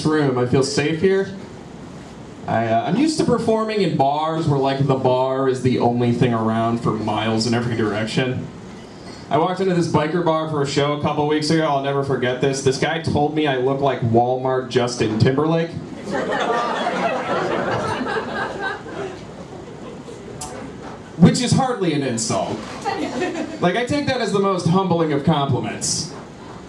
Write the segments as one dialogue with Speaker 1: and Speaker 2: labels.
Speaker 1: this room. I feel safe here. I'm used to performing in bars where, like, the bar is the only thing around for miles in every direction. I walked into this biker bar for a show a couple weeks ago. I'll never forget this. This guy told me I look like Walmart Justin Timberlake. Which is hardly an insult. Like, I take that as the most humbling of compliments.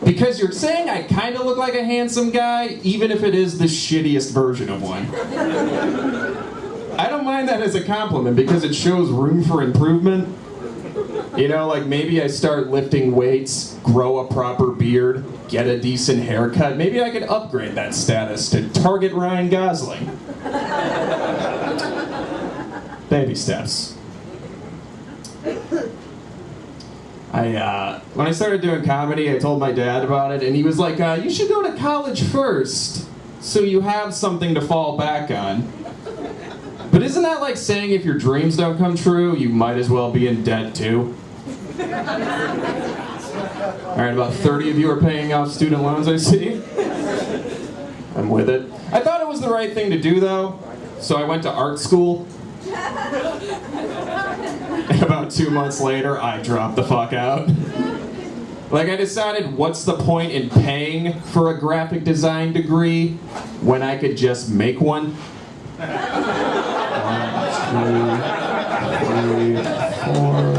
Speaker 1: Because you're saying I kind of look like a handsome guy, even if it is the shittiest version of one. I don't mind that as a compliment because it shows room for improvement. You know, like maybe I start lifting weights, grow a proper beard, get a decent haircut. Maybe I could upgrade that status to target Ryan Gosling. Baby steps. When I started doing comedy, I told my dad about it, and he was like, you should go to college first, so you have something to fall back on. But isn't that like saying if your dreams don't come true, you might as well be in debt too? Alright, about 30 of you are paying off student loans, I see. I'm with it. I thought it was the right thing to do, though, so I went to art school. And about 2 months later, I dropped the fuck out. Like, I decided, what's the point in paying for a graphic design degree when I could just make one? 1, 2, 3, 4,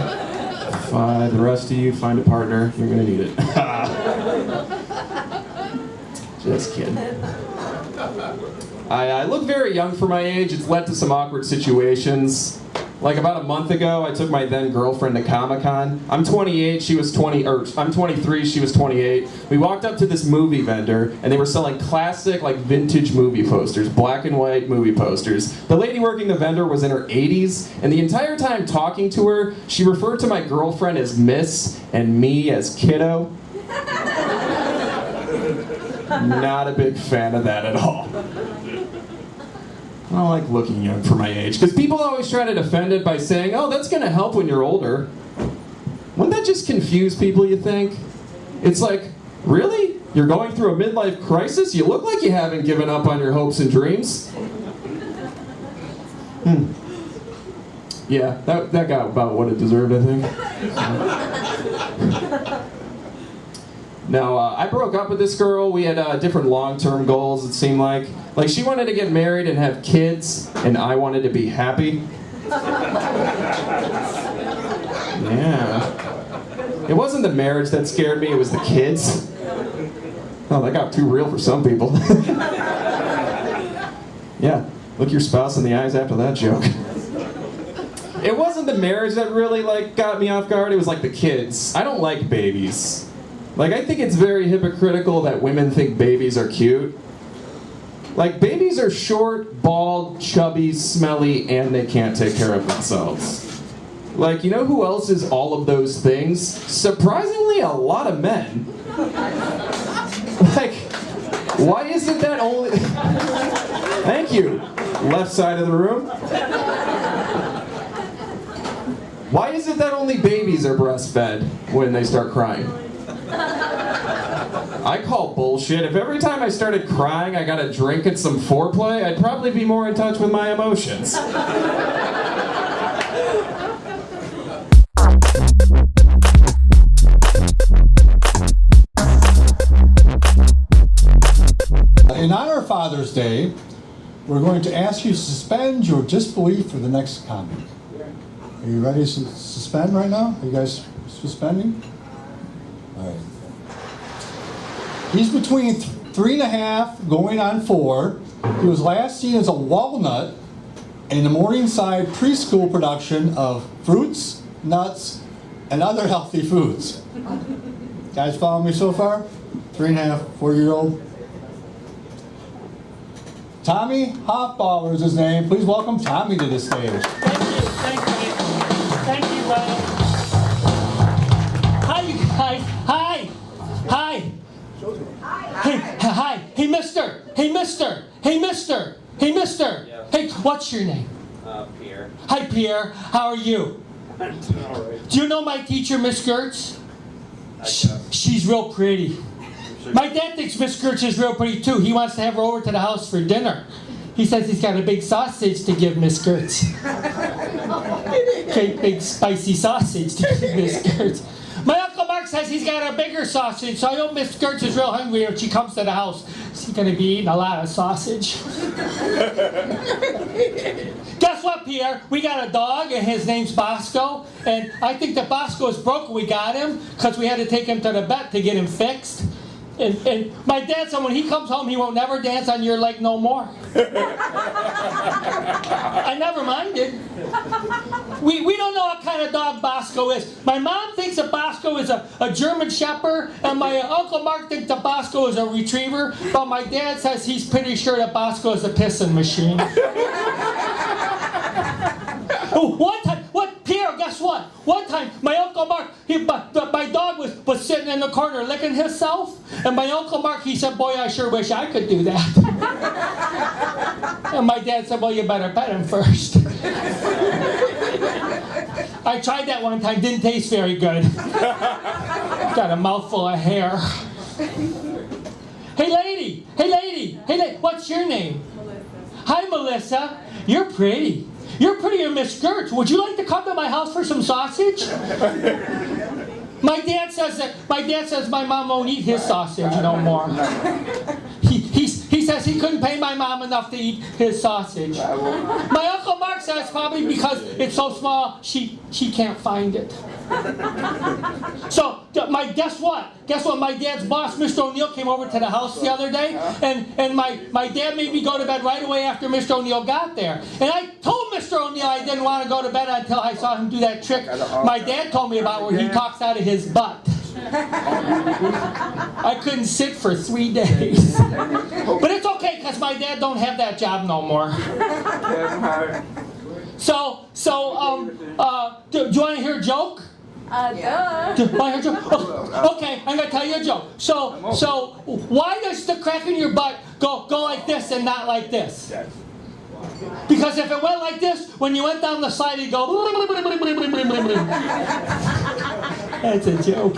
Speaker 1: 5. The rest of you, find a partner. You're gonna need it. Just kidding. I look very young for my age. It's led to some awkward situations. Like about a month ago, I took my then girlfriend to Comic-Con. I'm 28, she was 20, or I'm 23, she was 28. We walked up to this movie vendor, and they were selling classic, like vintage movie posters, black and white movie posters. The lady working the vendor was in her 80s, and the entire time talking to her, she referred to my girlfriend as Miss and me as Kiddo. Not a big fan of that at all. I don't like looking young for my age, because people always try to defend it by saying, oh, that's going to help when you're older. Wouldn't that just confuse people, you think? It's like, really? You're going through a midlife crisis? You look like you haven't given up on your hopes and dreams. Yeah, that got about what it deserved, I think. No, I broke up with this girl. We had different long-term goals, it seemed like. Like, she wanted to get married and have kids, and I wanted to be happy. Yeah. It wasn't the marriage that scared me, it was the kids. Oh, that got too real for some people. Yeah, look your spouse in the eyes after that joke. It wasn't the marriage that really, like, got me off guard, it was like the kids. I don't like babies. Like, I think it's very hypocritical that women think babies are cute. Like, babies are short, bald, chubby, smelly, and they can't take care of themselves. Like, you know who else is all of those things? Surprisingly, a lot of men. Like, why isn't that only... Thank you, left side of the room. Why is it that only babies are breastfed when they start crying? I call bullshit. If every time I started crying I got a drink and some foreplay, I'd probably be more in touch with my emotions.
Speaker 2: In honor of Father's Day, we're going to ask you to suspend your disbelief for the next comic. Are you ready to suspend right now? Are you guys suspending? All right. He's between 3.5 going on 4. He was last seen as a walnut in the Morningside preschool production of Fruits, Nuts, and Other Healthy Foods. Guys follow me so far? 3.5, 4-year-old. Tommy Hoffbauer is his name. Please welcome Tommy to the stage.
Speaker 3: Thank you, Ryan. Hi, you guys. Hi. Hey, mister. Hey, mister.
Speaker 4: Yeah.
Speaker 3: Hey, what's your name?
Speaker 4: Pierre.
Speaker 3: Hi, Pierre. How are you?
Speaker 4: I'm doing all right.
Speaker 3: Do you know my teacher, Miss Gertz?
Speaker 4: I guess.
Speaker 3: She's real pretty. My dad thinks Miss Gertz is real pretty too. He wants to have her over to the house for dinner. He says he's got a big sausage to give Miss Gertz. Great big spicy sausage to give Miss Gertz. My Uncle Mark says he's got a bigger sausage, so I know Miss Gertz is real hungry when she comes to the house. She's going to be eating a lot of sausage. Guess what, Pierre? We got a dog, and his name's Bosco. And I think that Bosco is broke when we got him, because we had to take him to the vet to get him fixed. And my dad said when he comes home, he won't never dance on your leg no more. I never minded. We don't know what kind of dog Bosco is. My mom thinks that Bosco is a German Shepherd, and my Uncle Mark thinks that Bosco is a Retriever, but my dad says he's pretty sure that Bosco is a pissing machine. One time, Pierre, guess what? One time, my Uncle Mark, my dog was sitting in the corner licking himself, and my Uncle Mark, he said, boy, I sure wish I could do that. And my dad said, well, you better pet him first. I tried that one time, didn't taste very good. Got a mouthful of hair. Hey lady, what's your name? Melissa. Hi Melissa, you're pretty. You're prettier than Miss Gertz. Would you like to come to my house for some sausage? My dad says my mom won't eat his sausage no more. He says he couldn't pay my mom enough to eat his sausage. My Uncle Mark says probably because it's so small, she can't find it. So, guess what? My dad's boss, Mr. O'Neill, came over to the house the other day, and my dad made me go to bed right away after Mr. O'Neill got there. And I told Mr. O'Neill I didn't want to go to bed until I saw him do that trick my dad told me about where he talks out of his butt. I couldn't sit for 3 days. But it's okay, because my dad don't have that job no more. So, do you want to hear a joke?
Speaker 4: Duh.
Speaker 3: Okay, I'm gonna tell you a joke. So why does the crack in your butt go like this and not like this? Because if it went like this, when you went down the slide, it'd go. That's a joke.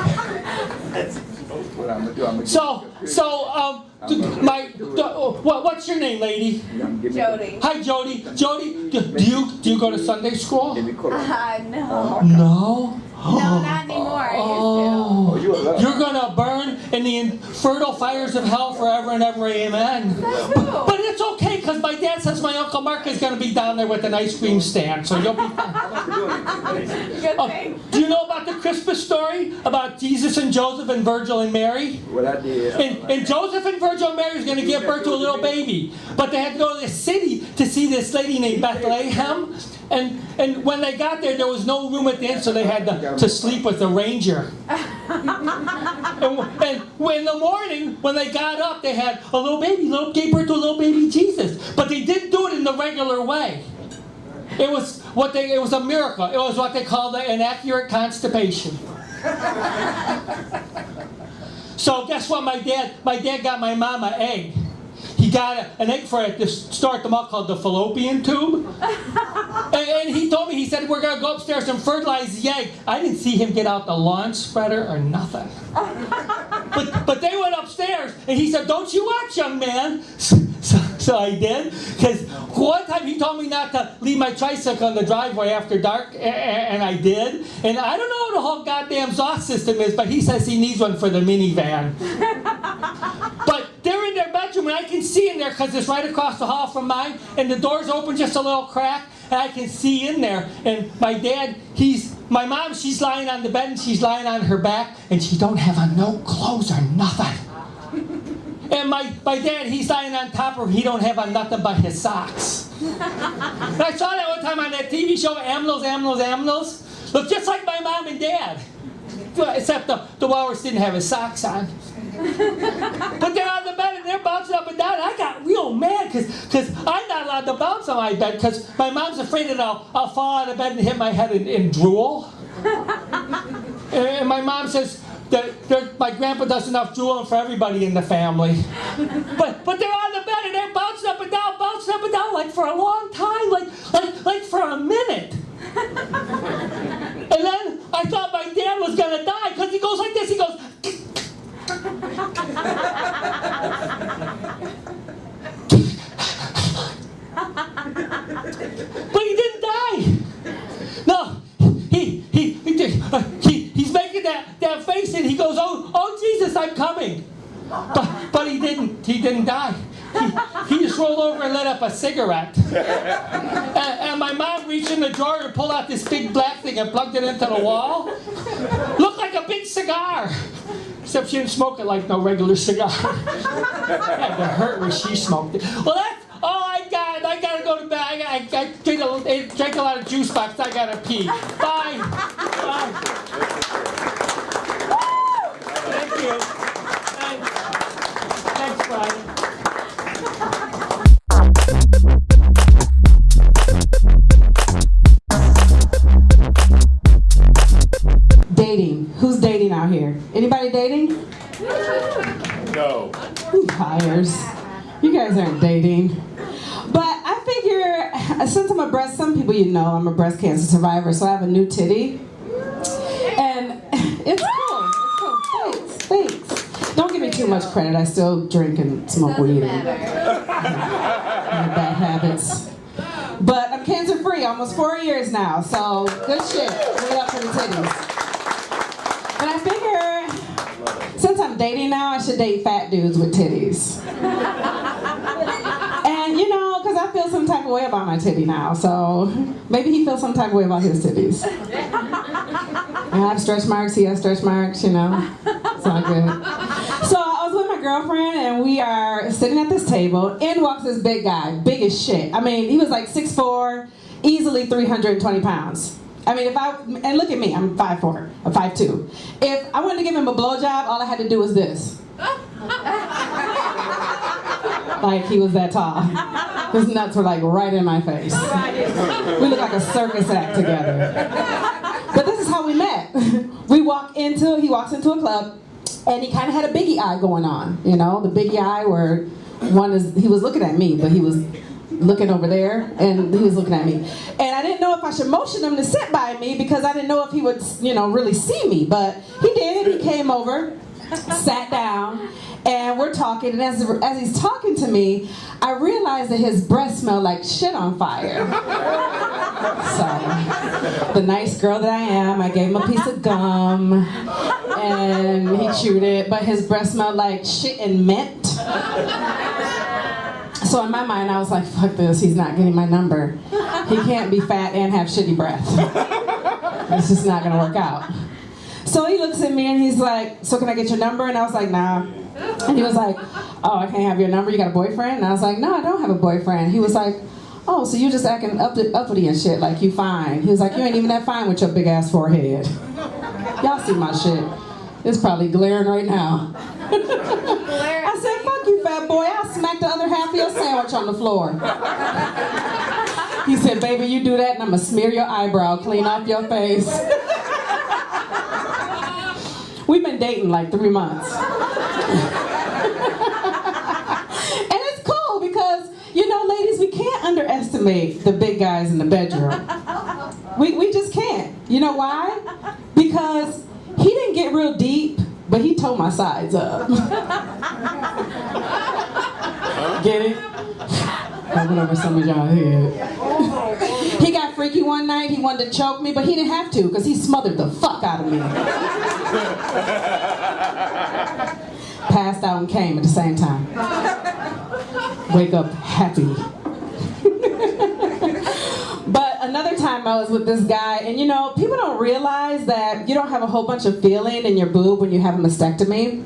Speaker 3: What's your name, lady?
Speaker 4: Jody.
Speaker 3: Hi, Jody. Jody, do you go to Sunday school?
Speaker 4: No.
Speaker 3: No?
Speaker 4: No, not anymore. I used to.
Speaker 3: You're gonna burn in the infernal fires of hell forever and ever, amen. But it's okay, because my dad says my Uncle Mark is gonna be down there with an ice cream stand, so you'll be fine.
Speaker 4: Good thing.
Speaker 3: Do you know about the Christmas story about Jesus and Joseph and Virgil and Mary? And Joseph and Virgil and Mary is going to give birth to a little baby, but they had to go to the city to see this lady named Bethlehem. And when they got there was no room at the inn, so they had to sleep with the ranger. And in the morning, when they got up, they had a little baby, gave birth to a little baby Jesus. But they didn't do it in the regular way. It was a miracle. It was what they called an accurate constipation. So guess what? My dad got my mom an egg. He got an egg for it to start them up called the fallopian tube. And he told me, he said, we're going to go upstairs and fertilize the egg. I didn't see him get out the lawn spreader or nothing. But they went upstairs, and he said, don't you watch, young man. So I did, because one time he told me not to leave my tricycle in the driveway after dark, and I did. And I don't know what the whole goddamn exhaust system is, but he says he needs one for the minivan. But they're in their bedroom, and I can see in there, because it's right across the hall from mine, and the door's open just a little crack, and I can see in there. And my dad, my mom, she's lying on the bed, and she's lying on her back, and she don't have on no clothes or nothing. And my dad, he's lying on top of her. He don't have on nothing but his socks. And I saw that one time on that TV show, Amnos. Looked just like my mom and dad. Except the walrus didn't have his socks on. But they're on the bed and they're bouncing up and down. I got real mad because I'm not allowed to bounce on my bed because my mom's afraid that I'll fall out of bed and hit my head and drool. And my mom says, my grandpa does enough drooling for everybody in the family. But they're on the bed and they're bouncing up and down like for a long time, like for a minute. And then I thought my dad was gonna die because he goes like this, he goes. But he didn't die. No, he's making that face and he goes, oh Jesus, I'm coming. But he didn't die. He just rolled over and lit up a cigarette. And my mom reached in the drawer to pull out this big black thing and plugged it into the wall. Looked like a big cigar. Except she didn't smoke it like no regular cigar. It had to hurt when she smoked it. Well, that's all I got. I gotta go to bed. I drank a lot of juice box. I gotta pee. Bye. Bye. Thank you. Thanks, Brian.
Speaker 5: Dating. Who's dating out here? Anybody dating?
Speaker 1: No.
Speaker 5: Liars. You guys aren't dating. But I figure, since some people I'm a breast cancer survivor, so I have a new titty. And it's cool. It's cool. Thanks. Don't give me too much credit. I still drink and smoke weed. Bad habits. But I'm cancer free, almost 4 years now, so good shit. Give it up for the titties. And I figure, since I'm dating now, I should date fat dudes with titties. And because I feel some type of way about my titty now, so maybe he feels some type of way about his titties. I have stretch marks, he has stretch marks, It's all good. So I was with my girlfriend, and we are sitting at this table. In walks this big guy, big as shit. I mean, he was like 6'4", easily 320 pounds. I mean, and look at me, I'm 5'4", or 5'2". If I wanted to give him a blowjob, all I had to do was this. Like he was that tall. His nuts were like right in my face. We look like a circus act together. But this is how we met. He walks into a club, and he kind of had a biggie eye going on. The biggie eye where he was looking at me, but he was looking over there, and he was looking at me. And I didn't know if I should motion him to sit by me because I didn't know if he would, really see me. But he did. He came over, sat down, and we're talking. And as he's talking to me, I realized that his breath smelled like shit on fire. So, the nice girl that I am, I gave him a piece of gum, and he chewed it. But his breath smelled like shit and mint. So in my mind, I was like, fuck this, he's not getting my number. He can't be fat and have shitty breath. It's just not gonna work out. So he looks at me and he's like, so can I get your number? And I was like, nah. And he was like, oh, I can't have your number, you got a boyfriend? And I was like, no, I don't have a boyfriend. He was like, oh, so you just acting uppity and shit, like you fine. He was like, you ain't even that fine with your big ass forehead. Y'all see my shit. It's probably glaring right now. I said, fuck you, fat boy. I'll smack the other half of your sandwich on the floor. He said, baby, you do that and I'm going to smear your eyebrow clean off your face. We've been dating like 3 months. And it's cool because, ladies, we can't underestimate the big guys in the bedroom. We just can't. You know why? Because he didn't get real deep, but he tore my sides up. Get it? I went over some of y'all head. He got freaky one night. He wanted to choke me, but he didn't have to because he smothered the fuck out of me. Passed out and came at the same time. Wake up happy. But another time I was with this guy, and people don't realize that you don't have a whole bunch of feeling in your boob when you have a mastectomy.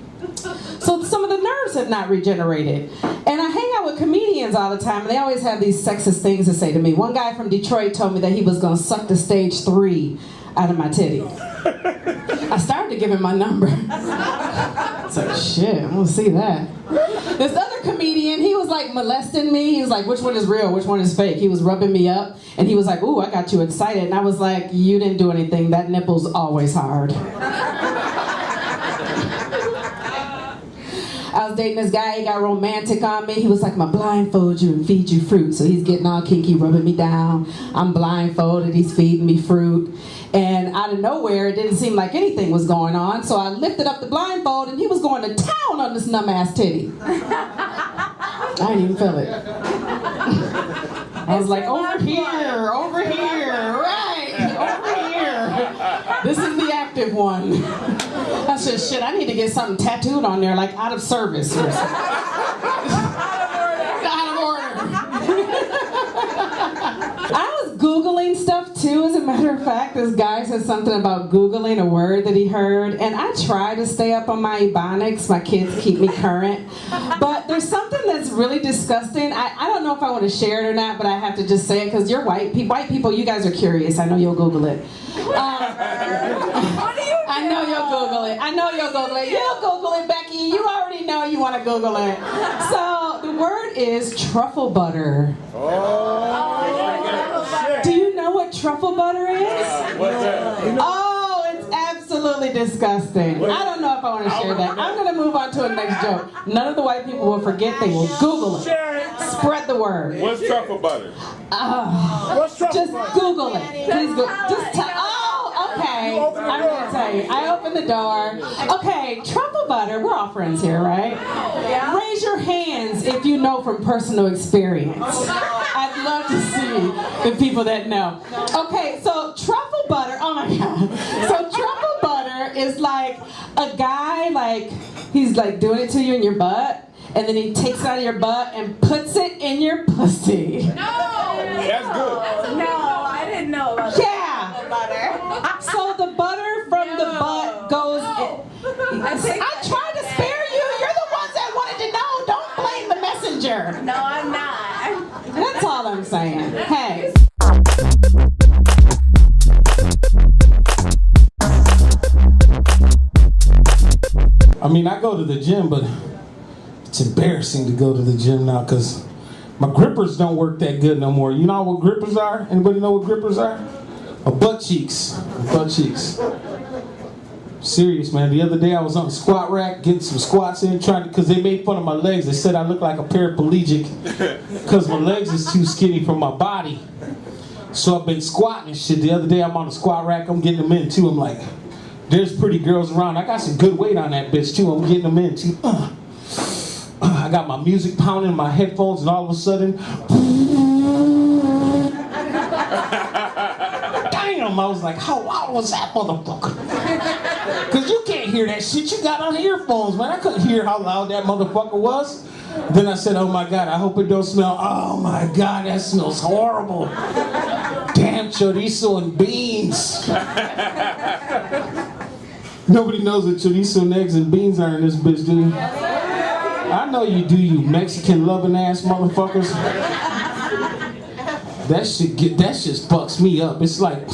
Speaker 5: So some of the nerves have not regenerated. And I hang out with comedians all the time, and they always have these sexist things to say to me. One guy from Detroit told me that he was going to suck the stage 3 out of my titty. I started to give him my number. It's like, shit, I'm going to see that. This other comedian, he was like molesting me. He was like, which one is real, which one is fake? He was rubbing me up, and he was like, ooh, I got you excited. And I was like, you didn't do anything. That nipple's always hard. I was dating this guy, he got romantic on me. He was like, I'm gonna blindfold you and feed you fruit. So he's getting all kinky, rubbing me down. I'm blindfolded, he's feeding me fruit. And out of nowhere, it didn't seem like anything was going on. So I lifted up the blindfold and he was going to town on this numb ass titty. I didn't even feel it. I I was like, over here, right, over here. This is the active one. I said, shit, I need to get something tattooed on there, like out of service or something. Out of order. I was Googling stuff too, as a matter of fact. This guy said something about Googling a word that he heard, and I try to stay up on my Ebonics. My kids keep me current. But there's something that's really disgusting. I don't know if I want to share it or not, but I have to just say it because you're white people, you guys are curious. I know you'll Google it. I know you'll Google it. You'll Google it, Becky. You already know you want to Google it. So the word is truffle butter. Do you know what truffle butter is?
Speaker 6: What's that?
Speaker 5: Oh, it's absolutely disgusting. I don't know if I want to share that. I'm going to move on to the next joke. None of the white people will forget. They will Google it. Spread the word.
Speaker 6: What's truffle butter?
Speaker 5: Just Google it. Please go. Okay. I'm going to tell you. I opened the door. Okay, truffle butter. We're all friends here, right?
Speaker 4: Yeah.
Speaker 5: Raise your hands if you know from personal experience. I'd love to see the people that know. Okay, so truffle butter. Oh my God. So truffle butter is like a guy, like he's like doing it to you in your butt, and then he takes it out of your butt and puts it in your pussy.
Speaker 4: No!
Speaker 6: That's good.
Speaker 4: No, I didn't know about
Speaker 5: Yeah.
Speaker 4: butter.
Speaker 5: So the butter from the butt goes in. I tried to spare you. You're the ones that wanted to know. Don't blame the messenger.
Speaker 4: No, I'm not.
Speaker 5: That's all I'm saying. Hey.
Speaker 7: I mean, I go to the gym, but it's embarrassing to go to the gym now because my grippers don't work that good no more. You know what grippers are? Anybody know what grippers are? Butt cheeks. Butt cheeks. Serious, man. The other day I was on the squat rack getting some squats in, because they made fun of my legs. They said I look like a paraplegic because my legs is too skinny for my body. So I've been squatting and shit. The other day I'm on the squat rack. I'm getting them in too. I'm like, there's pretty girls around. I got some good weight on that bitch too. I'm getting them in too. I got my music pounding in my headphones, and all of a sudden, damn! I was like, how loud was that motherfucker? Cause you can't hear that shit. You got on earphones, man. I couldn't hear how loud that motherfucker was. Then I said, oh my God, I hope it don't smell. Oh my God, that smells horrible. Damn chorizo and beans. Nobody knows what chorizo and eggs and beans are in this bitch, do you? I know you do, you Mexican loving ass motherfuckers. That shit just fucks me up. It's like,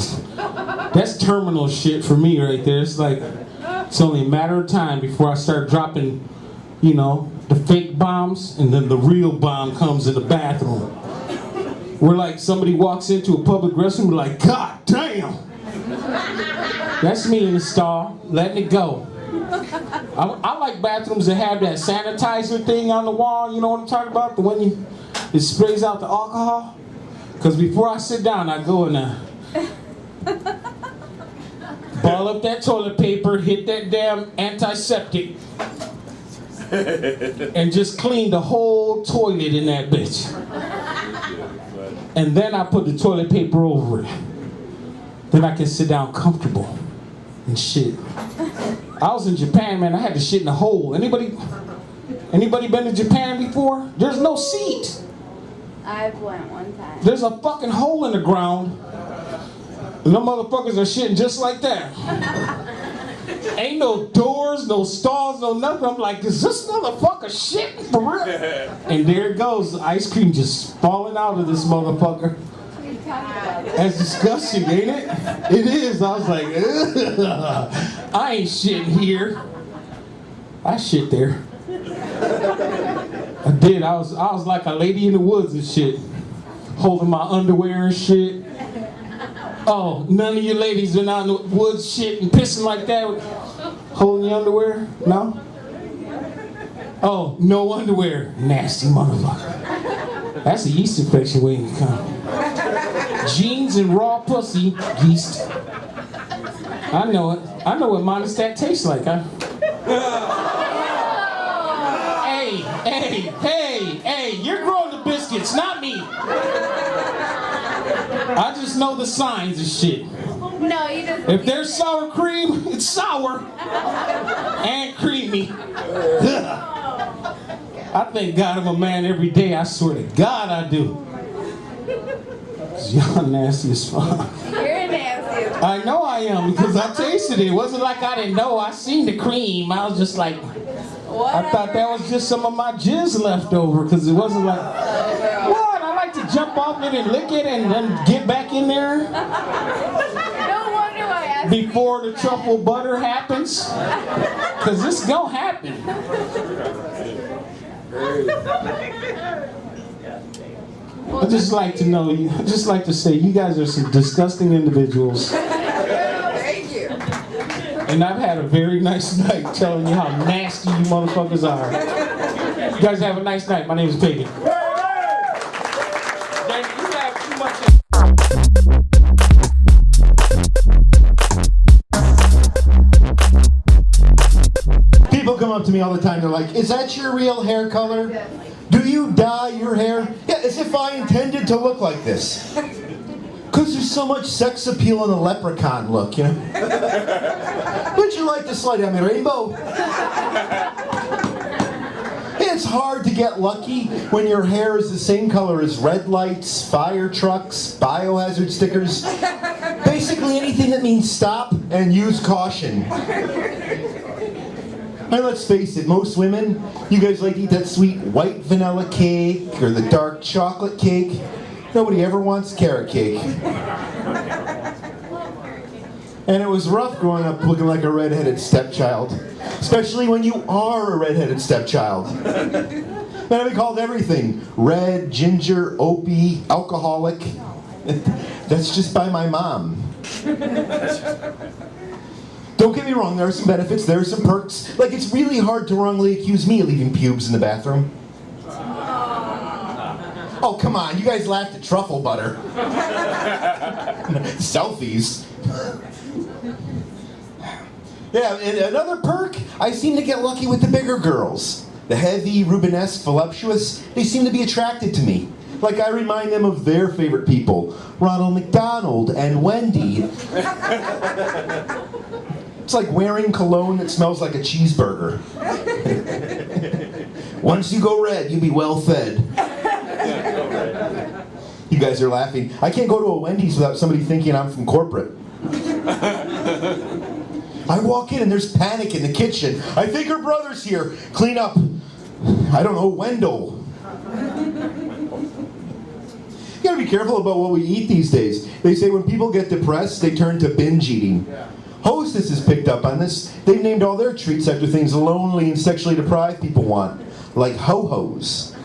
Speaker 7: that's terminal shit for me right there. It's like, it's only a matter of time before I start dropping, you know, the fake bombs, and then the real bomb comes in the bathroom. Where like somebody walks into a public restroom, like, God damn! That's me in the stall, letting it go. I like bathrooms that have that sanitizer thing on the wall, you know what I'm talking about? The one it sprays out the alcohol. Because before I sit down, I go and ball up that toilet paper, hit that damn antiseptic, and just clean the whole toilet in that bitch. And then I put the toilet paper over it. Then I can sit down comfortable and shit. I was in Japan, man. I had to shit in a hole. Anybody been to Japan before? There's no seat.
Speaker 4: I went one time.
Speaker 7: There's a fucking hole in the ground. And them motherfuckers are shitting just like that. Ain't no doors, no stalls, no nothing. I'm like, is this motherfucker shitting for real? And there it goes. The ice cream just falling out of this motherfucker. That's disgusting, ain't it? It is. I was like, ugh. I ain't shitting here. I shit there. I did. I was like a lady in the woods and shit. Holding my underwear and shit. Oh, none of you ladies been out in the woods shit and pissing like that? Holding your underwear? No? Oh, no underwear. Nasty motherfucker. That's a yeast infection waiting to come. Jeans and raw pussy, yeast. I know it. I know what monostat tastes like, huh? Hey, you're growing the biscuits, not me. I just know the signs and shit.
Speaker 4: No, you just.
Speaker 7: If there's sour cream, it's sour and creamy. I thank God I'm a man every day. I swear to God I do. 'Cause y'all nasty as fuck.
Speaker 4: You're nasty.
Speaker 7: I know I am because I tasted it. It wasn't like I didn't know. I seen the cream. I was just like, I thought that was just some of my jizz left over because it wasn't like, what? I like to jump off it and lick it and then get back in there
Speaker 4: No wonder why I asked.
Speaker 7: before the truffle butter happens. Because it's gonna happen. I just like to know, I just like to say, you guys are some disgusting individuals.
Speaker 4: Thank you.
Speaker 7: And I've had a very nice night telling you how nasty you motherfuckers are. You guys have a nice night. My name is Pagan. Danny, you have too much.
Speaker 8: People come up to me all the time, they're like, is that your real hair color? Do you dye your hair? Yeah, as if I intended to look like this. Because there's so much sex appeal in the leprechaun look, you know? Would you like to slide down the rainbow? It's hard to get lucky when your hair is the same color as red lights, fire trucks, biohazard stickers. Basically anything that means stop and use caution. And let's face it, most women, you guys like to eat that sweet white vanilla cake or the dark chocolate cake. Nobody ever wants carrot cake. And it was rough growing up looking like a redheaded stepchild. Especially when you are a redheaded stepchild. And I've been called everything. Red, ginger, opie, alcoholic. That's just by my mom. Don't get me wrong, there are some benefits, there are some perks. Like, it's really hard to wrongly accuse me of leaving pubes in the bathroom. Oh, come on, you guys laughed at truffle butter. Selfies. Yeah, and another perk, I seem to get lucky with the bigger girls. The heavy, Rubenesque, voluptuous, they seem to be attracted to me. Like I remind them of their favorite people, Ronald McDonald and Wendy. It's like wearing cologne that smells like a cheeseburger. Once you go red, you'll be well fed. You guys are laughing. I can't go to a Wendy's without somebody thinking I'm from corporate. I walk in and there's panic in the kitchen. I think her brother's here. Clean up. I don't know, Wendell. You gotta be careful about what we eat these days. They say when people get depressed, they turn to binge eating. Hostess has picked up on this. They've named all their treats after things lonely and sexually deprived people want. Like ho-hos.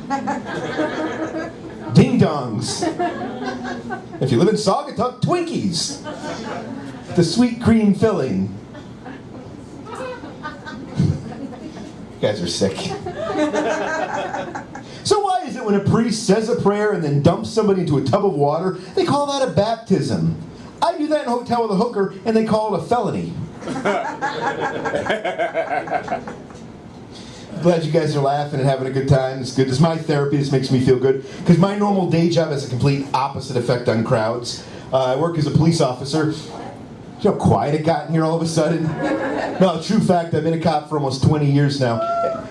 Speaker 8: Ding-dongs. If you live in Saugatuck, Twinkies. The sweet cream filling. You guys are sick. So why is it when a priest says a prayer and then dumps somebody into a tub of water, they call that a baptism? I do that in a hotel with a hooker, and they call it a felony. Glad you guys are laughing and having a good time. It's good. This is my therapy. This makes me feel good. Because my normal day job has a complete opposite effect on crowds. I work as a police officer. You know how quiet it got in here all of a sudden? No, true fact, I've been a cop for almost 20 years now.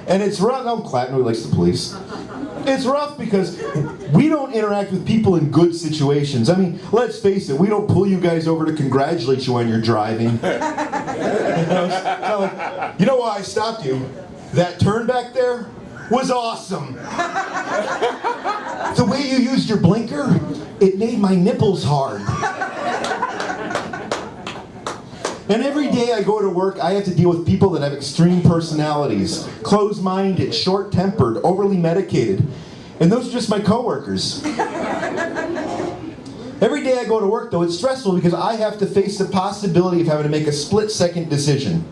Speaker 8: And it's rough. No, Clatton really likes the police. It's rough because we don't interact with people in good situations. I mean, let's face it, we don't pull you guys over to congratulate you when you're driving. You know why I stopped you? That turn back there was awesome. The way you used your blinker, it made my nipples hard. And every day I go to work, I have to deal with people that have extreme personalities. Closed-minded, short-tempered, overly medicated. And those are just my coworkers. Every day I go to work, though, it's stressful because I have to face the possibility of having to make a split-second decision.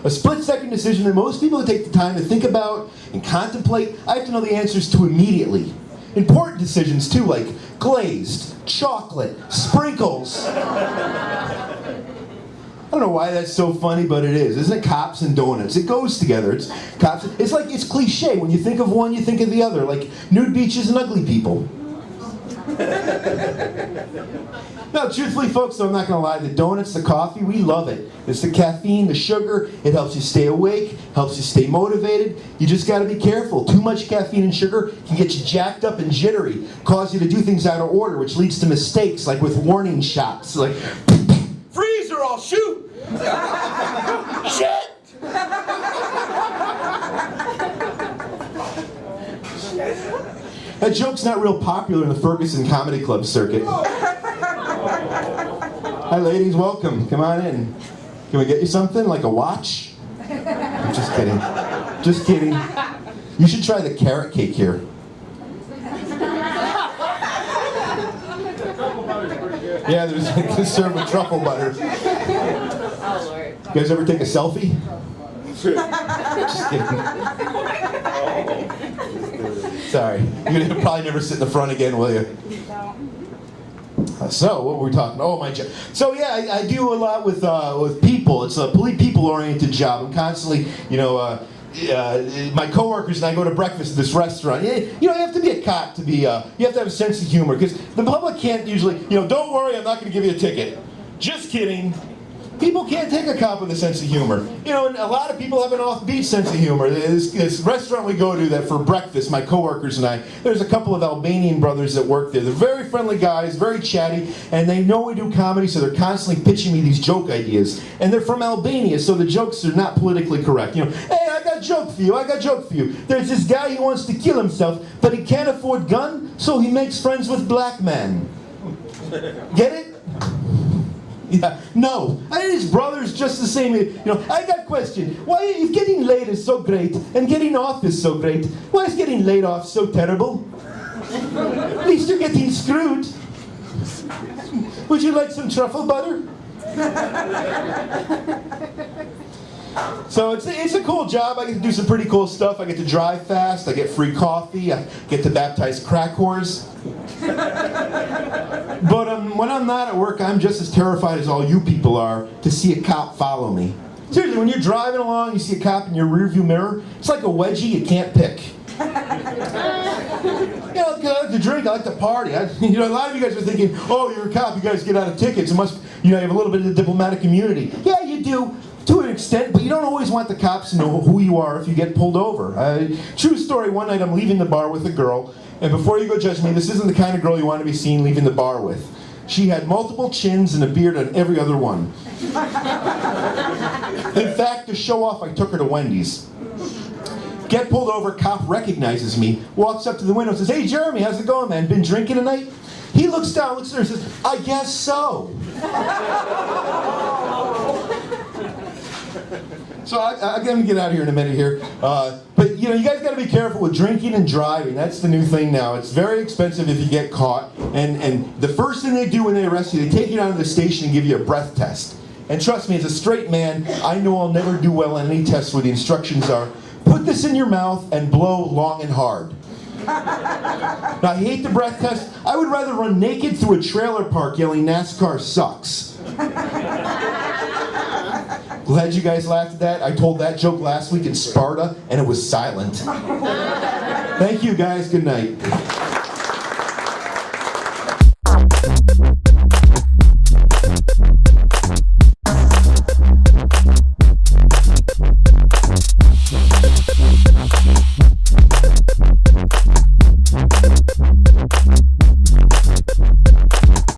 Speaker 8: A split-second decision that most people take the time to think about and contemplate, I have to know the answers to immediately. Important decisions, too, like glazed, chocolate, sprinkles. I don't know why that's so funny, but it is. Isn't it cops and donuts? It goes together. It's cops. It's like, it's cliche. When you think of one, you think of the other. Like nude beaches and ugly people. No, truthfully, folks, though, I'm not going to lie. The donuts, the coffee, we love it. It's the caffeine, the sugar. It helps you stay awake, helps you stay motivated. You just got to be careful. Too much caffeine and sugar can get you jacked up and jittery, cause you to do things out of order, which leads to mistakes, like with warning shots. Like, freeze or I'll shoot! Shit! That joke's not real popular in the Ferguson Comedy Club circuit. Hi, ladies, welcome. Come on in. Can we get you something, like a watch? I'm just kidding. Just kidding. You should try the carrot cake here. Yeah, they serve with truffle butter.
Speaker 4: Oh, Lord.
Speaker 8: You guys ever take a selfie? Just kidding. Sorry. You're going to probably never sit in the front again, will you? So, what were we talking about? Oh, my job. So, yeah, I do a lot with people. It's a people-oriented job. I'm constantly, my coworkers and I go to breakfast at this restaurant. You have to be a cop to be, you have to have a sense of humor, because the public can't usually, don't worry, I'm not going to give you a ticket. Just kidding. People can't take a cop with a sense of humor. And a lot of people have an offbeat sense of humor. This restaurant we go to that for breakfast, my coworkers and I, there's a couple of Albanian brothers that work there. They're very friendly guys, very chatty, and they know we do comedy, so they're constantly pitching me these joke ideas. And they're from Albania, so the jokes are not politically correct. Hey, I got a joke for you, There's this guy who wants to kill himself, but he can't afford gun, so he makes friends with black men. Get it? Yeah, no. His brother's just the same. I got a question. Why if getting laid is so great and getting off is so great, why is getting laid off so terrible? At least you're getting screwed. Would you like some truffle butter? So it's a cool job. I get to do some pretty cool stuff. I get to drive fast. I get free coffee. I get to baptize crack whores. But when I'm not at work, I'm just as terrified as all you people are to see a cop follow me. Seriously, when you're driving along, you see a cop in your rearview mirror, it's like a wedgie you can't pick. I like to drink, I like to party. A lot of you guys are thinking, oh, you're a cop, you guys get out of tickets. It must, you have a little bit of diplomatic immunity. Yeah, you do. To an extent, but you don't always want the cops to know who you are if you get pulled over. True story, one night I'm leaving the bar with a girl, and before you go judge me, this isn't the kind of girl you want to be seen leaving the bar with. She had multiple chins and a beard on every other one. In fact, to show off, I took her to Wendy's. Get pulled over, cop recognizes me, walks up to the window and says, "Hey Jeremy, how's it going, man? Been drinking tonight?" He looks down, looks at her and says, "I guess so." So I'm going to get out of here in a minute here. But you guys got to be careful with drinking and driving. That's the new thing now. It's very expensive if you get caught. And the first thing they do when they arrest you, they take you down to the station and give you a breath test. And trust me, as a straight man, I know I'll never do well on any test where the instructions are, put this in your mouth and blow long and hard. Now, I hate the breath test. I would rather run naked through a trailer park yelling NASCAR sucks. Glad you guys laughed at that. I told that joke last week in Sparta, and it was silent. Thank you, guys. Good night.